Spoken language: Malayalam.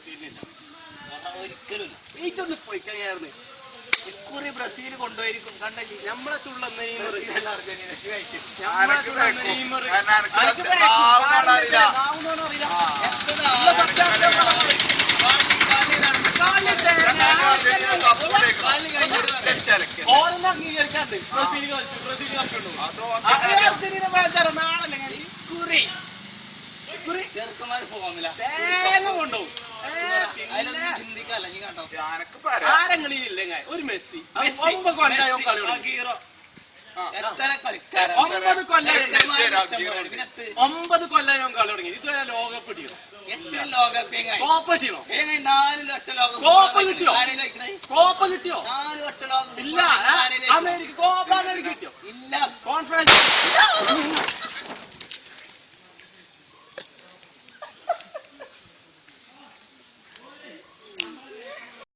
ബ്രസീലിനില്ല, ഒരിക്കലും ഏറ്റൊന്ന് പോയി കഴിയായിരുന്നു. ഇക്കുറി ബ്രസീൽ കൊണ്ടുപോയിരിക്കും. കണ്ട നമ്മളെ ചുള്ള നെയ്മർ ഓരെല്ലാം അംഗീകരിക്കാണ്ട് ബ്രസീൽ കളിച്ചു, ബ്രസീൽ കളിച്ചുണ്ടോ നാളല്ലേ ഇക്കുറി ചെറുക്കന്മാര് പോകുന്നില്ല, തേങ്ങ കൊണ്ടുപോകും. ആരെങ്ങളിലില്ല ഒരു മെസ്സി 9 കൊല്ലായോ കളി 9 കൊല്ലായോ കളി തുടങ്ങി. ഇതുവരെ ലോകകപ്പ് കിട്ടിയോ? കോപ്പ ചെയ്യണോ? കോപ്പ കിട്ടിയോ? കോപ്പ കിട്ടിയോ? ഇല്ല. അമേരിക്ക കോപ്പ അമേരിക്ക കിട്ടിയോ? ഇല്ല. കോൺഫറൻസ്